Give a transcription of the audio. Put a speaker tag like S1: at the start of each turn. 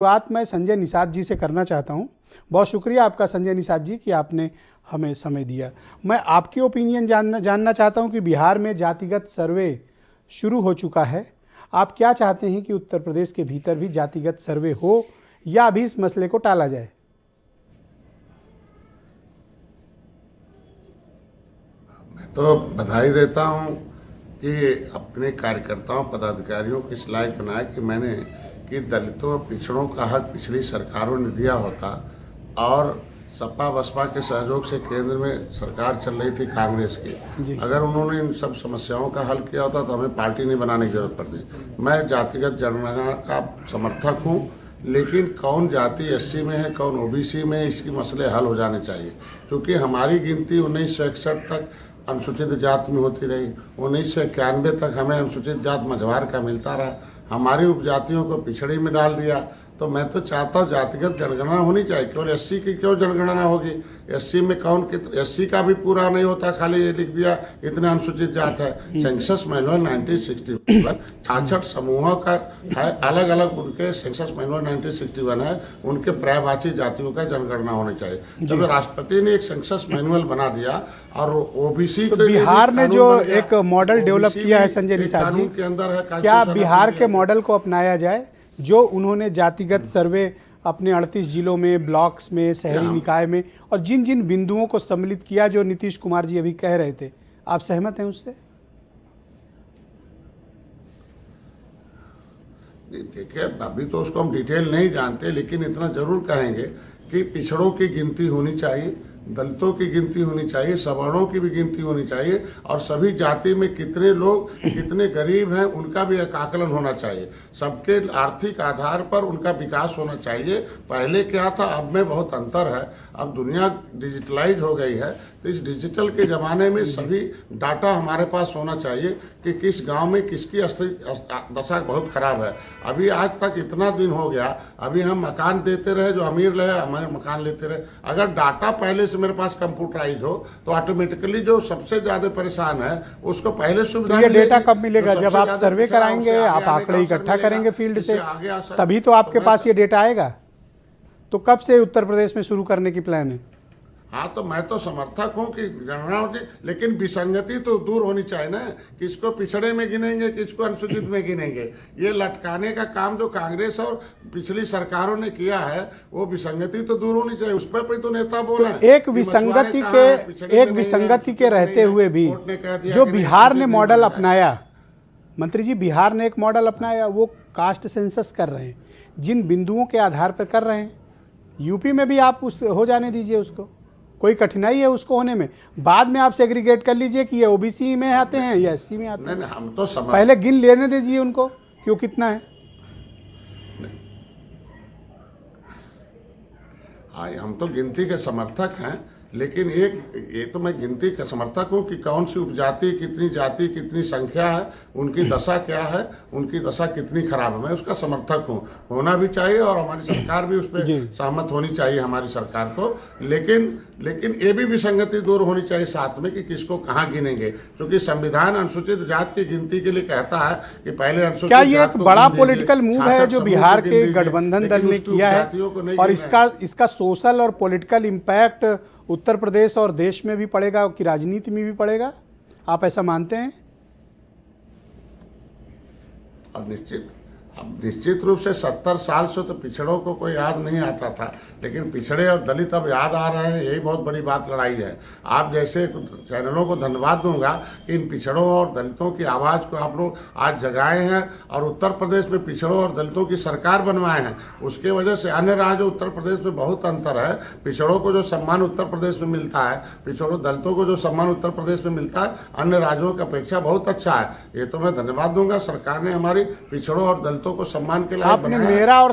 S1: बात मैं संजय निषाद जी से करना चाहता हूं। बहुत शुक्रिया आपका संजय निषाद जी कि आपने हमें समय दिया। मैं आपकी ओपिनियन जानना चाहता हूं कि बिहार में जातिगत सर्वे शुरू हो चुका है। आप क्या चाहते हैं कि उत्तर प्रदेश के भीतर भी जातिगत सर्वे हो या अभी इस मसले को टाला जाए?
S2: मैं तो बधाई देता हूं कि अपने कार्यकर्ताओं पदाधिकारियों की इस लायक बनाया कि मैंने कि दलितों और पिछड़ों का हक पिछली सरकारों ने दिया होता और सपा बसपा के सहयोग से केंद्र में सरकार चल रही थी कांग्रेस की, अगर उन्होंने इन सब समस्याओं का हल किया होता तो हमें पार्टी नहीं बनाने की जरूरत पड़ती। मैं जातिगत जनगणना का समर्थक हूं, लेकिन कौन जाति एससी में है कौन ओबीसी में है, इसके मसले हल हो जाने चाहिए। क्योंकि हमारी गिनती 1961 तक अनुसूचित जात में होती रही, 1991 तक हमें अनुसूचित जात मझवार का मिलता रहा, हमारी उपजातियों को पिछड़ी में डाल दिया। तो मैं तो चाहता हूँ जातिगत जनगणना होनी चाहिए। केवल एससी की क्यों जनगणना होगी? एससी में कौन एससी का भी पूरा नहीं होता, खाली ये लिख दिया इतने अनुसूचित जात है। सेंसस मैनुअल 1961 66 समूहों का है, अलग अलग उनके सेंसस मैनुअल 1961 है, उनके पर्यायवाची जातियों का जनगणना होनी चाहिए। जब राष्ट्रपति ने एक सेंसस मैनुअल बना दिया और ओबीसी
S1: तो बिहार ने जो एक मॉडल डेवलप किया है संजय निषाद जी
S2: के अंदर है,
S1: क्या बिहार के मॉडल को अपनाया जाए जो उन्होंने जातिगत सर्वे अपने 38 जिलों में, ब्लॉक्स में, शहरी निकाय में और जिन जिन बिंदुओं को सम्मिलित किया जो नीतीश कुमार जी अभी कह रहे थे, आप सहमत हैं उससे?
S2: देखिए, अभी तो उसको हम डिटेल नहीं जानते, लेकिन इतना जरूर कहेंगे कि पिछड़ों की गिनती होनी चाहिए, दलितों की गिनती होनी चाहिए, सवर्णों की भी गिनती होनी चाहिए और सभी जाति में कितने लोग कितने गरीब हैं उनका भी एक आकलन होना चाहिए। सबके आर्थिक आधार पर उनका विकास होना चाहिए। पहले क्या था, अब में बहुत अंतर है। अब दुनिया डिजिटलाइज हो गई है, तो इस डिजिटल के जमाने में सभी डाटा हमारे पास होना चाहिए कि किस गांव में किसकी दशा बहुत खराब है। अभी आज तक इतना दिन हो गया, अभी हम मकान देते रहे, जो अमीर रहे हमारे मकान लेते रहे। अगर डाटा पहले से मेरे पास कंप्यूटराइज हो तो ऑटोमेटिकली जो सबसे ज्यादा परेशान है उसको पहले सुविधा।
S1: ये डेटा कब मिलेगा? जब आप सर्वे कराएंगे, आप आंकड़े इकट्ठा करेंगे फील्ड से, तभी तो आपके पास ये डेटा आएगा। तो कब से उत्तर प्रदेश में शुरू करने की प्लान है?
S2: हाँ, तो मैं तो समर्थक हूँ कि गणना होगी, लेकिन विसंगति तो दूर होनी चाहिए ना। किसको पिछड़े में गिनेंगे, किसको अनुसूचित में गिनेंगे? ये लटकाने का काम जो कांग्रेस और पिछली सरकारों ने किया है, वो विसंगति तो दूर होनी चाहिए। उस पर तो नेता बोला
S1: तो एक विसंगति के रहते हुए भी जो बिहार ने मॉडल अपनाया, मंत्री जी, बिहार ने एक मॉडल अपनाया, वो कास्ट सेंसस कर रहे हैं, जिन बिंदुओं के आधार पर कर रहे हैं। यूपी में भी आप उस हो जाने दीजिए, उसको कोई कठिनाई है उसको होने में? बाद में आप सेग्रीगेट कर लीजिए कि ये ओबीसी में आते हैं या एससी में आते हैं।
S2: नहीं, हम तो
S1: पहले गिन लेने दीजिए उनको क्यों कितना है।
S2: हाँ, हम तो गिनती के समर्थक हैं, लेकिन ये तो मैं गिनती का समर्थक हूँ कि कौन सी उपजाति, कितनी जाति, कितनी संख्या है, उनकी दशा क्या है, उनकी दशा कितनी खराब है, मैं उसका समर्थक हूँ। होना भी चाहिए और हमारी सरकार भी उस पर सहमत होनी चाहिए, हमारी सरकार को। लेकिन ये भी विसंगति दूर होनी चाहिए साथ में कि किसको कहाँ गिनेंगे, क्योंकि संविधान अनुसूचित जात की गिनती के लिए कहता है कि पहले अनुसूचित।
S1: क्या ये एक बड़ा पॉलिटिकल मूव है जो बिहार के गठबंधन दल ने किया है और इसका सोशल और पॉलिटिकल इम्पैक्ट उत्तर प्रदेश और देश में भी पड़ेगा कि राजनीति में भी पड़ेगा? आप ऐसा मानते हैं?
S2: अब निश्चित रूप से 70 साल से तो पिछड़ों को कोई याद नहीं आता था, लेकिन पिछड़े और दलित अब याद आ रहे हैं। यही बहुत बड़ी बात लड़ाई है। आप जैसे चैनलों को धन्यवाद दूंगा कि इन पिछड़ों और दलितों की आवाज़ को आप लोग आज जगाए हैं और उत्तर प्रदेश में पिछड़ों और दलितों की सरकार बनवाए हैं। उसके वजह से अन्य राज्यों उत्तर प्रदेश में बहुत अंतर है। पिछड़ों को जो सम्मान उत्तर प्रदेश में मिलता है, पिछड़ों दलितों को जो सम्मान उत्तर प्रदेश में मिलता है, अन्य राज्यों की अपेक्षा बहुत अच्छा है। ये तो मैं धन्यवाद दूंगा। सरकार ने हमारी पिछड़ों और दलितों को सम्मान के लिए
S1: आपने मेरा और